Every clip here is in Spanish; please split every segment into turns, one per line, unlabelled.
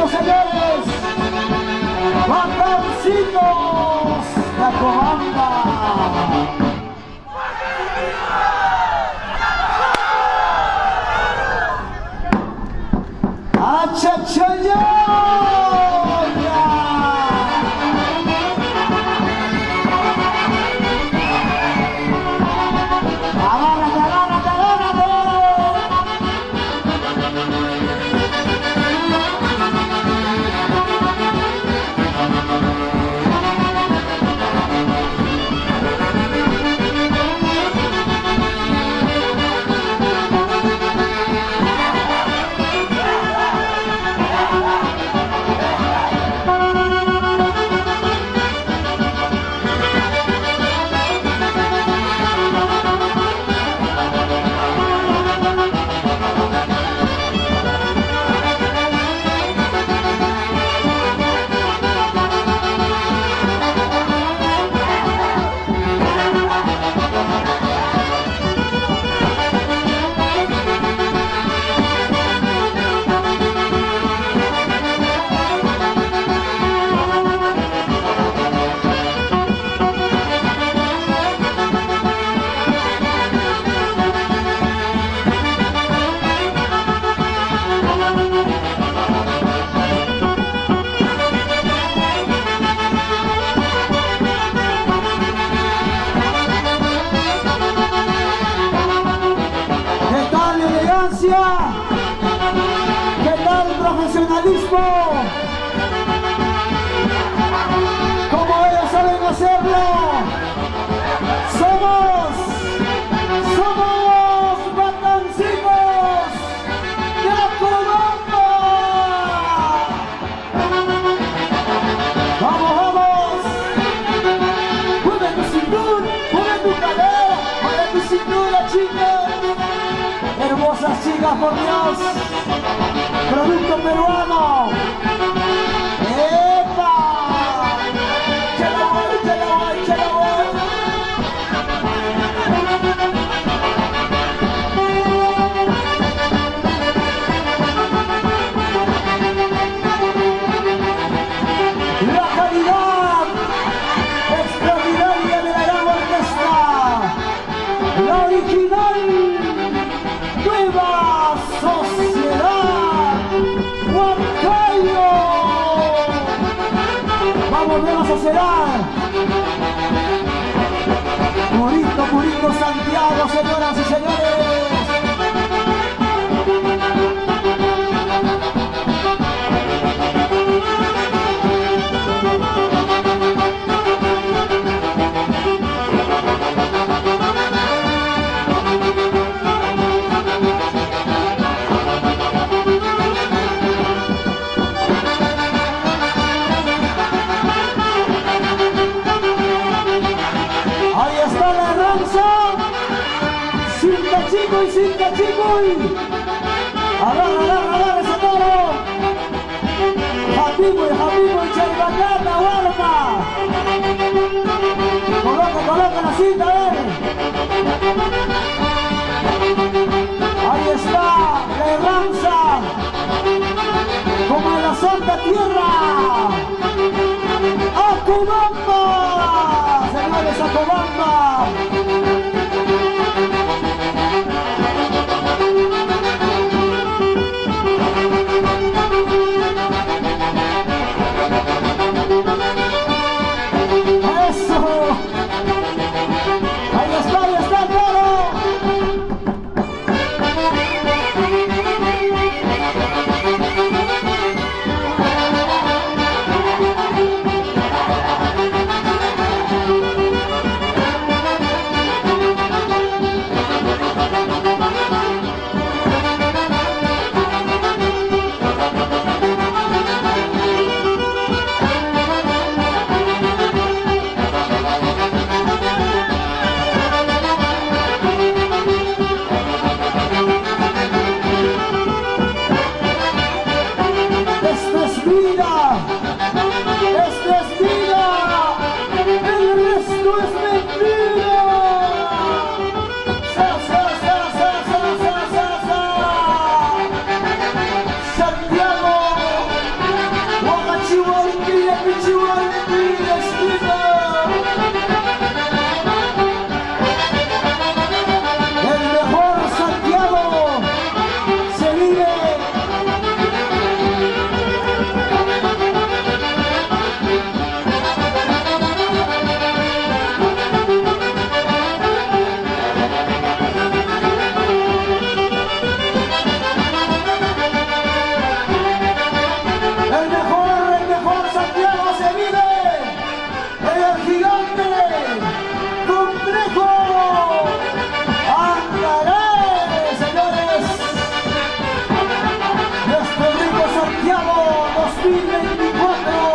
Señores, Bacancitos, la comanda. ¡Achachaya! ¿Qué tal profesionalismo? Como ellos saben hacerlo. Somos Bacancitos de la comanda. Vamos. Mueve tu cintura, mueve tu cadera, mueve tu cintura, chicas. Hermosas chicas, por Dios, producto peruano. ¡Epa! ¡Chala voy! La calidad extraordinaria de la gran orquesta, la original Nueva Sociedad Huancayo. Vamos, Nueva Sociedad. Purito Santiago, señoras y señores. Cinta chico y agarra ese toro. Habibo y Chaibacata, guarda. Coloca la cinta, Ahí está, la herranza, como en la Santa Tierra. ¡Acobamba! Señores, Acobamba. gigante, complejo, Angaré, señores, nuestro rico Santiago 2024.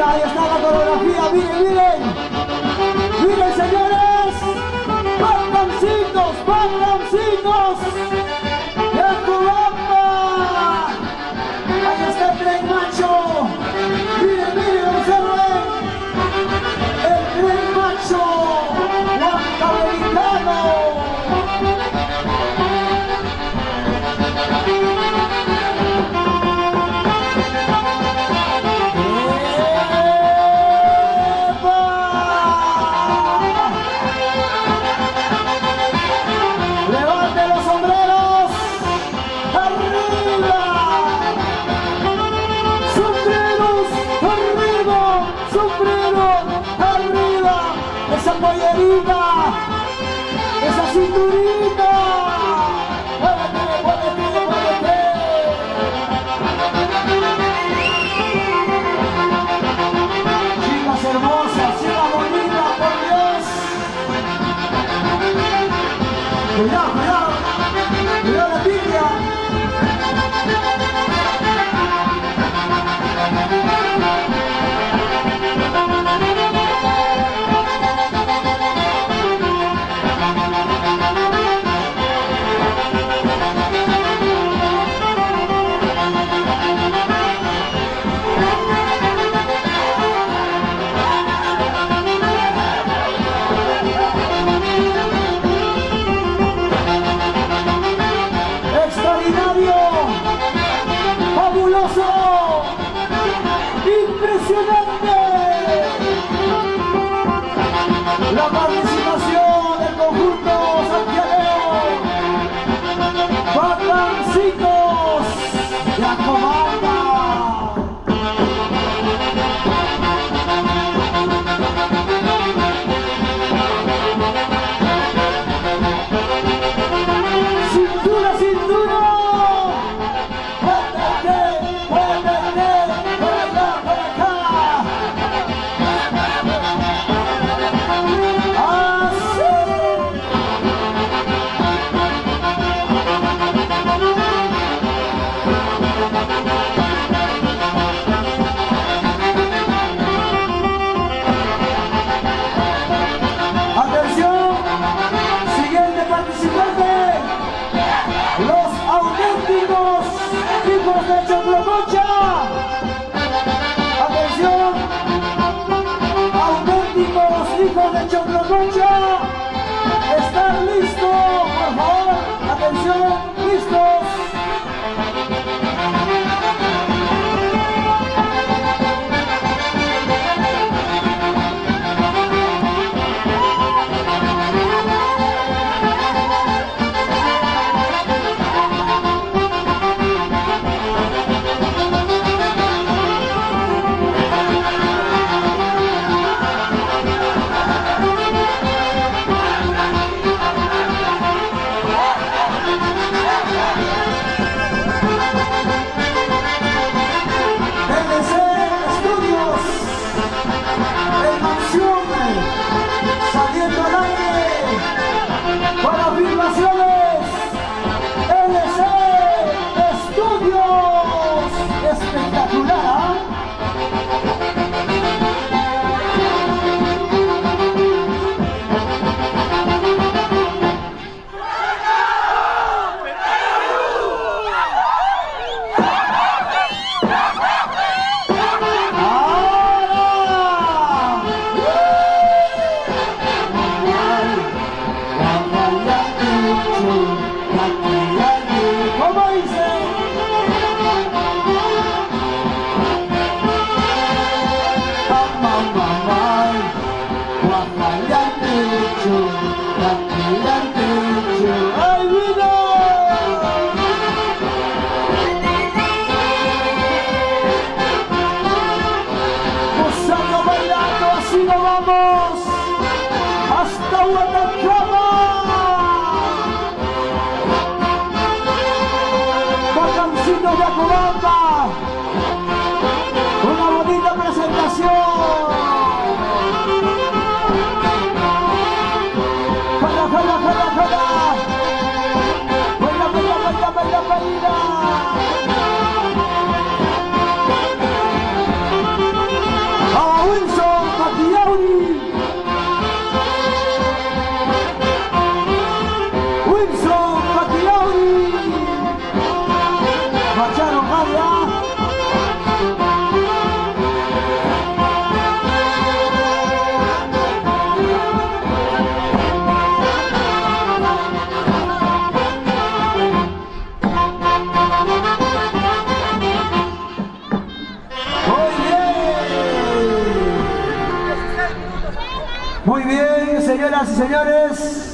Ahí está la coreografía, miren, miren. Miren, señores. Patancitos, patancitos. De Cubamba. Ahí está el tren macho. Miren, miren, observen. El tren macho. Huancamericano. Esa pollerita, esa cinturita, muévete, muévete, muévete. Chicas hermosas, chicas bonitas, por Dios. Cuidado, cuidado, cuidado la tibia. vamos hasta Guadalajara. Bacancitos de Acobamba. Una bonita presentación. Jala, jala, jala, jala. Baila, baila, baila, baila, baila. A Wilson Patiauri. Wilson Patiauri. Marcharon allá. Muy bien, señoras y señores.